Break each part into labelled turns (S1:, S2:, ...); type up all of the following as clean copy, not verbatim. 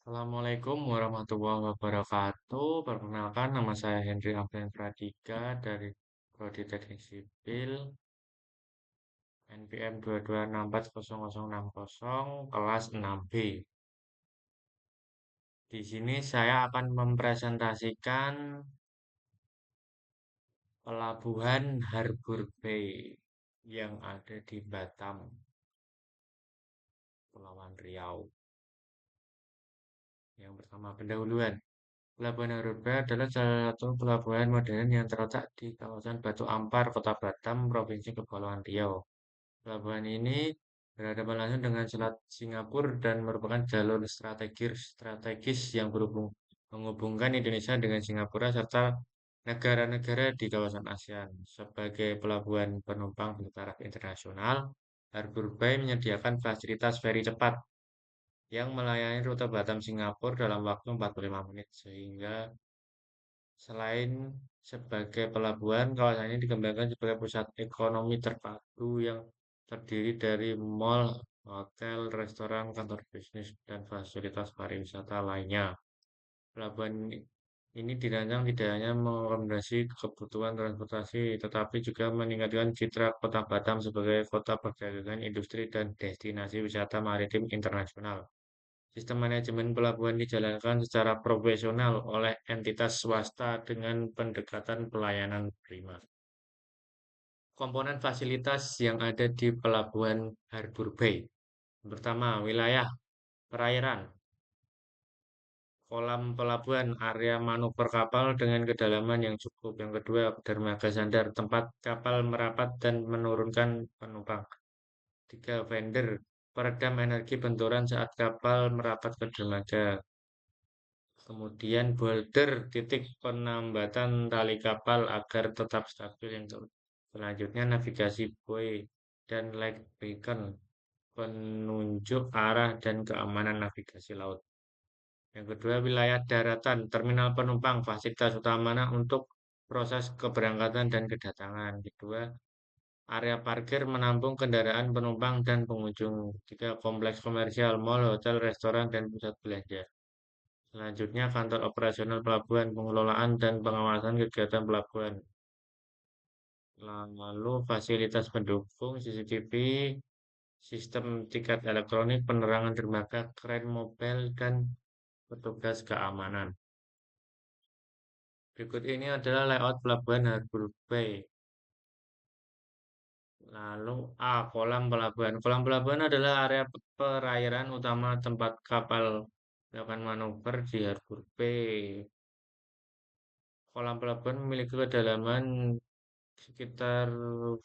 S1: Assalamualaikum warahmatullahi wabarakatuh. Perkenalkan, nama saya Henry Alfian Pradika dari Prodi Teknik Sipil NPM 2264060 kelas 6B. Di sini saya akan mempresentasikan Pelabuhan Harbour Bay yang ada di Batam, Kepulauan Riau. Yang pertama, pendahuluan. Pelabuhan Harbour Bay adalah salah satu pelabuhan modern yang terletak di kawasan Batu Ampar, Kota Batam, Provinsi Kepulauan Riau. Pelabuhan ini berhadapan langsung dengan Selat Singapura dan merupakan jalur strategis yang menghubungkan Indonesia dengan Singapura serta negara-negara di kawasan ASEAN. Sebagai pelabuhan penumpang bertaraf internasional, Harbour Bay menyediakan fasilitas feri cepat yang melayani rute Batam Singapura dalam waktu 45 menit sehingga selain sebagai pelabuhan, kawasan ini dikembangkan sebagai pusat ekonomi terpadu yang terdiri dari mall, hotel, restoran, kantor bisnis, dan fasilitas pariwisata lainnya. Pelabuhan ini dirancang tidak hanya mengakomodasi kebutuhan transportasi, tetapi juga meningkatkan citra Kota Batam sebagai kota perdagangan, industri, dan destinasi wisata maritim internasional. Sistem manajemen pelabuhan dijalankan secara profesional oleh entitas swasta dengan pendekatan pelayanan prima. Komponen fasilitas yang ada di Pelabuhan Harbour Bay. Pertama, wilayah perairan. Kolam pelabuhan, area manuver kapal dengan kedalaman yang cukup. Yang kedua, dermaga sandar, tempat kapal merapat dan menurunkan penumpang. Tiga, vendor, peredam energi benturan saat kapal merapat ke dermaga. Kemudian boulder, titik penambatan tali kapal agar tetap stabil. Yang selanjutnya navigasi buoy dan light beacon, penunjuk arah dan keamanan navigasi laut. Yang kedua wilayah daratan, terminal penumpang, fasilitas utamanya untuk proses keberangkatan dan kedatangan. Kedua, area parkir menampung kendaraan penumpang dan pengunjung. Tiga, kompleks komersial, mall, hotel, restoran, dan pusat belanja. Selanjutnya, kantor operasional pelabuhan, pengelolaan dan pengawasan kegiatan pelabuhan. Lalu, fasilitas pendukung, CCTV, sistem tiket elektronik, penerangan dermaga, kren mobil, dan petugas keamanan. Berikut ini adalah layout pelabuhan Harbour Bay. Lalu A. Kolam pelabuhan. Kolam pelabuhan adalah area perairan utama tempat kapal melakukan manuver di Harbour Bay. Kolam pelabuhan memiliki kedalaman sekitar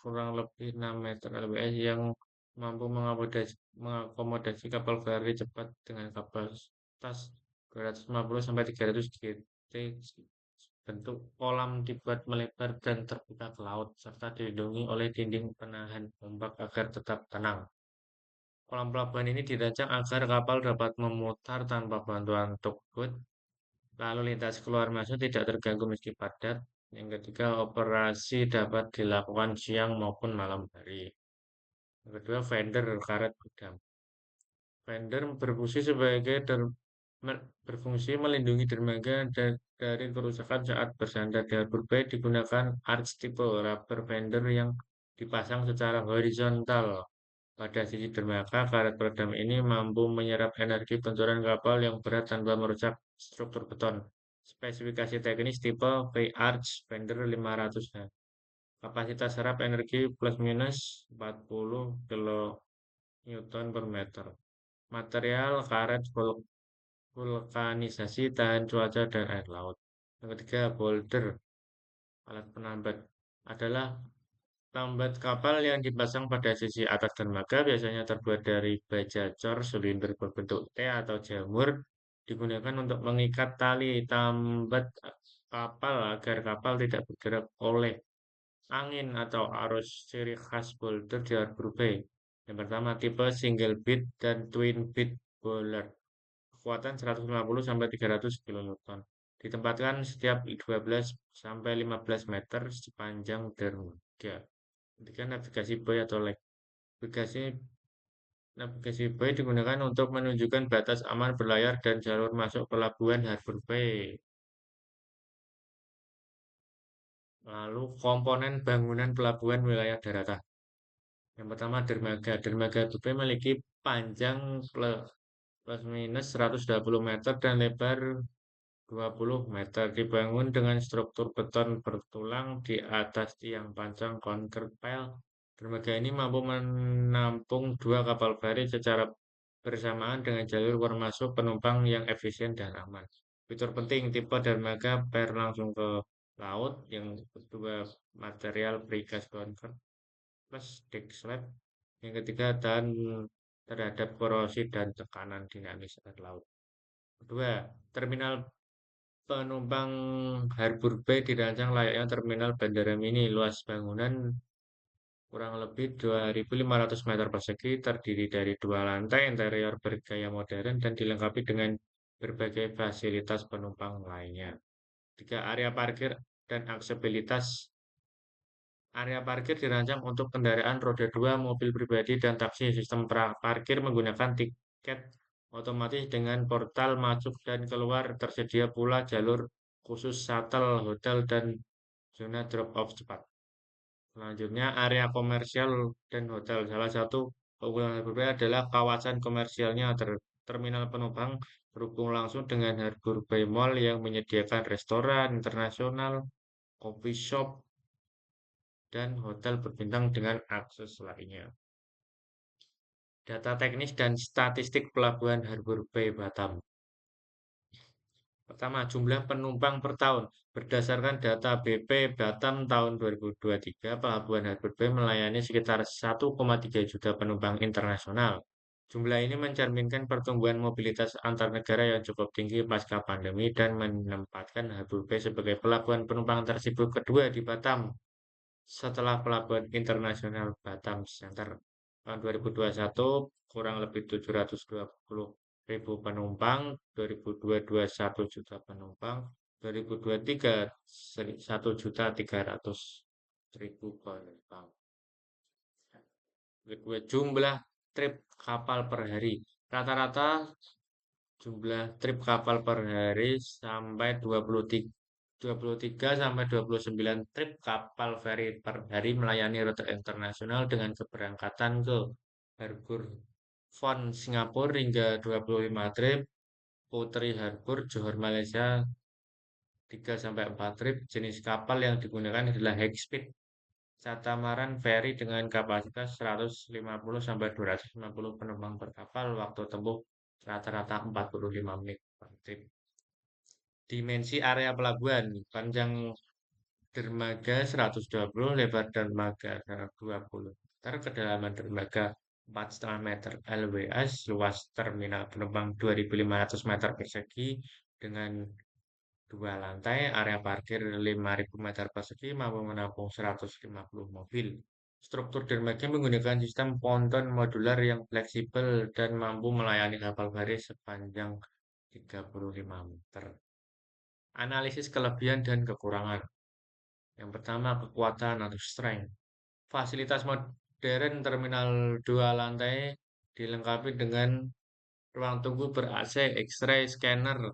S1: kurang lebih 6 meter LBS yang mampu mengakomodasi kapal feri cepat dengan kapasitas 250 sampai 300 GT. Bentuk kolam dibuat melebar dan terbuka ke laut serta dilindungi oleh dinding penahan ombak agar tetap tenang. Kolam pelabuhan ini dirancang agar kapal dapat memutar tanpa bantuan tugboat. Lalu lintas keluar masuk tidak terganggu meski padat. Yang ketiga, operasi dapat dilakukan siang maupun malam hari. Yang kedua, vendor karet gudang. Vendor berfungsi melindungi dermaga dari kerusakan saat bersandar. Di Harbour Bay digunakan arch tipe rubber fender yang dipasang secara horizontal pada sisi dermaga. Karet peredam ini mampu menyerap energi benturan kapal yang berat tanpa merusak struktur beton. Spesifikasi teknis tipe V-Arch Fender 500H. Kapasitas serap energi plus minus 40 kN per meter. Material karet vulkanisasi tahan cuaca dan air laut. Yang ketiga, boulder, alat penambat, adalah lambat kapal yang dipasang pada sisi atas dermaga, biasanya terbuat dari baja cor silinder berbentuk T atau jamur, digunakan untuk mengikat tali tambat kapal agar kapal tidak bergerak oleh angin atau arus. Ciri khas boulder di Harbour Bay. Yang pertama, tipe single bead dan twin bead bollard. Kekuatan 150 sampai 300 kN. Ditempatkan setiap 12 sampai 15 meter sepanjang dermaga. Ketika navigasi buoy atau leg. Navigasi Navigasi bay digunakan untuk menunjukkan batas aman berlayar dan jalur masuk pelabuhan Harbor Bay. Lalu komponen bangunan pelabuhan wilayah daratan. Yang pertama dermaga. Dermaga Dubai memiliki panjang plus minus 120 meter dan lebar 20 meter. Dibangun dengan struktur beton bertulang di atas tiang panjang konker pel. Dermaga ini mampu menampung dua kapal feri secara bersamaan dengan jalur keluar masuk penumpang yang efisien dan aman. Fitur penting, tipe dermaga per langsung ke laut. Yang kedua, material precast concrete plus deck slab. Yang ketiga, tahan terhadap korosi dan tekanan dinamis air laut. Kedua, terminal penumpang Harbor Bay dirancang layaknya terminal bandara mini. Luas bangunan kurang lebih 2.500 meter persegi, terdiri dari dua lantai, interior bergaya modern, dan dilengkapi dengan berbagai fasilitas penumpang lainnya. Tiga, area parkir dan aksesibilitas. Area parkir dirancang untuk kendaraan roda 2, mobil pribadi, dan taksi. Sistem parkir menggunakan tiket otomatis dengan portal masuk dan keluar. Tersedia pula jalur khusus shuttle, hotel, dan zona drop-off cepat. Selanjutnya, area komersial dan hotel. Salah satu keunggulan Harbor Bay adalah kawasan komersialnya. Terminal penumpang berhubung langsung dengan Harbor Bay Mall yang menyediakan restoran internasional, coffee shop, dan hotel berbintang dengan akses lainnya. Data teknis dan statistik pelabuhan Harbor Bay Batam. Pertama, jumlah penumpang per tahun. Berdasarkan data BP Batam tahun 2023, Pelabuhan Harbor Bay melayani sekitar 1,3 juta penumpang internasional. Jumlah ini mencerminkan pertumbuhan mobilitas antar negara yang cukup tinggi pasca pandemi dan menempatkan Harbor Bay sebagai pelabuhan penumpang tersibuk kedua di Batam setelah Pelabuhan Internasional Batam Center. Tahun 2021 kurang lebih 720.000 penumpang, 2022 1 juta penumpang, 2023 1.300.000 penumpang. Kedua, jumlah trip kapal per hari. Rata-rata jumlah trip kapal per hari sampai 23 sampai 29 trip kapal feri per hari melayani rute internasional dengan keberangkatan ke Harbor Von Singapura hingga 25 trip, Putri Harbor Johor Malaysia 3 sampai 4 trip. Jenis kapal yang digunakan adalah high speed catamaran feri dengan kapasitas 150 sampai 250 penumpang per kapal, waktu tempuh rata-rata 45 menit per trip. Dimensi area pelabuhan, panjang dermaga 120, lebar dermaga 120 meter, kedalaman dermaga 4,5 meter LWS, luas terminal penumpang 2.500 meter persegi dengan dua lantai, area parkir 5.000 meter persegi mampu menampung 150 mobil. Struktur dermaga menggunakan sistem ponton modular yang fleksibel dan mampu melayani kapal feri sepanjang 35 meter. Analisis kelebihan dan kekurangan. Yang pertama, kekuatan atau strength. Fasilitas modern terminal dua lantai dilengkapi dengan ruang tunggu ber-AC, X-ray, scanner,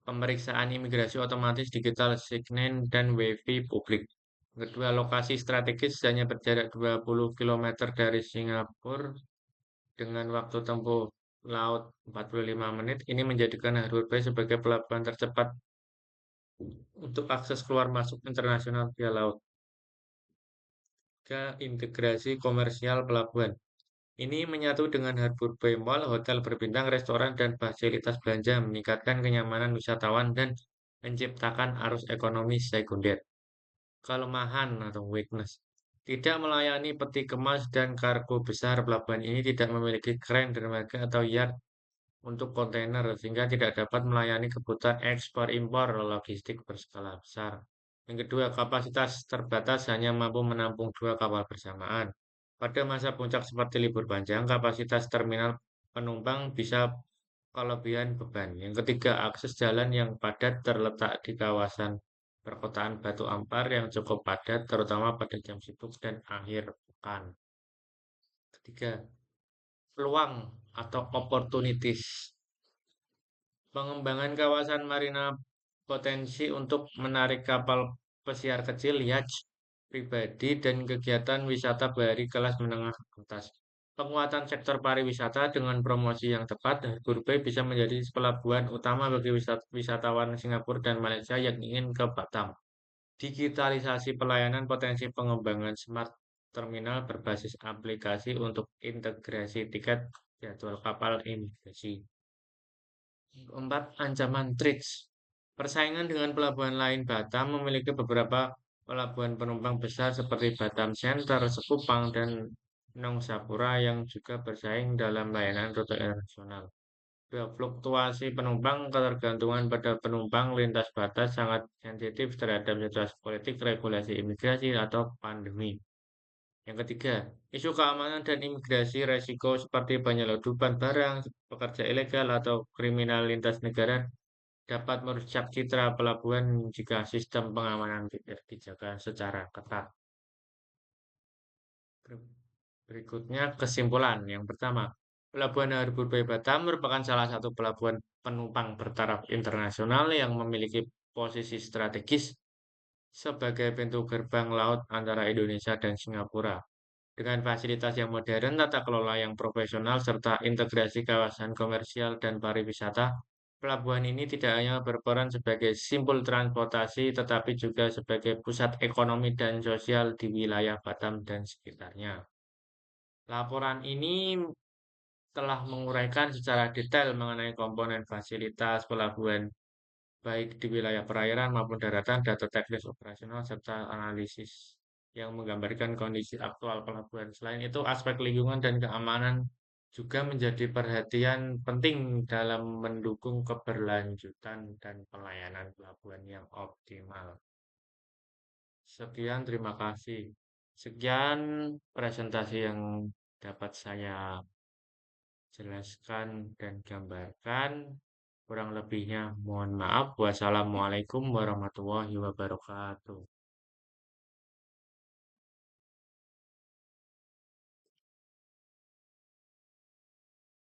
S1: pemeriksaan imigrasi otomatis, digital sign-in, dan WiFi publik. Kedua, lokasi strategis hanya berjarak 20 km dari Singapura dengan waktu tempuh laut 45 menit. Ini menjadikan Harbor Bay sebagai pelabuhan tercepat untuk akses keluar masuk internasional via laut. Ke integrasi komersial pelabuhan. Ini menyatu dengan Harbor Bay Mall, hotel berbintang, restoran, dan fasilitas belanja, meningkatkan kenyamanan wisatawan dan menciptakan arus ekonomi sekunder. Kelemahan atau weakness. Tidak melayani peti kemas dan kargo besar, pelabuhan ini tidak memiliki kren, dermaga, atau yard untuk kontainer, sehingga tidak dapat melayani kebutuhan ekspor-impor logistik berskala besar. Yang kedua, kapasitas terbatas hanya mampu menampung dua kapal bersamaan. Pada masa puncak seperti libur panjang, kapasitas terminal penumpang bisa kelebihan beban. Yang ketiga, akses jalan yang padat terletak di kawasan perkotaan Batu Ampar yang cukup padat, terutama pada jam sibuk dan akhir pekan. Ketiga, peluang atau opportunities. Pengembangan kawasan marina potensi untuk menarik kapal pesiar kecil, yacht pribadi, dan kegiatan wisata bahari kelas menengah atas. Penguatan sektor pariwisata dengan promosi yang tepat, Harbour Bay bisa menjadi pelabuhan utama bagi wisatawan Singapura dan Malaysia yang ingin ke Batam. Digitalisasi pelayanan potensi pengembangan smart terminal berbasis aplikasi untuk integrasi tiket jadwal kapal imigrasi. Keempat, ancaman TRIPS. Persaingan dengan pelabuhan lain, Batam memiliki beberapa pelabuhan penumpang besar seperti Batam Center, Sekupang, dan Nongsapura yang juga bersaing dalam layanan rute internasional. Dua, fluktuasi penumpang, ketergantungan pada penumpang lintas batas sangat sensitif terhadap situasi politik, regulasi imigrasi, atau pandemi. Yang ketiga, isu keamanan dan imigrasi resiko seperti penyeludupan barang, pekerja ilegal, atau kriminal lintas negara dapat merusak citra pelabuhan jika sistem pengamanan tidak dijaga secara ketat. Berikutnya kesimpulan. Yang pertama, Pelabuhan Harbour Bay Batam merupakan salah satu pelabuhan penumpang bertaraf internasional yang memiliki posisi strategis sebagai pintu gerbang laut antara Indonesia dan Singapura. Dengan fasilitas yang modern, tata kelola yang profesional, serta integrasi kawasan komersial dan pariwisata, pelabuhan ini tidak hanya berperan sebagai simpul transportasi, tetapi juga sebagai pusat ekonomi dan sosial di wilayah Batam dan sekitarnya. Laporan ini telah menguraikan secara detail mengenai komponen fasilitas pelabuhan, baik di wilayah perairan maupun daratan, data teknis operasional, serta analisis yang menggambarkan kondisi aktual pelabuhan. Selain itu, aspek lingkungan dan keamanan juga menjadi perhatian penting dalam mendukung keberlanjutan dan pelayanan pelabuhan yang optimal. Sekian, terima kasih. Sekian presentasi yang dapat saya jelaskan dan gambarkan. Kurang lebihnya mohon maaf. Wassalamualaikum warahmatullahi wabarakatuh.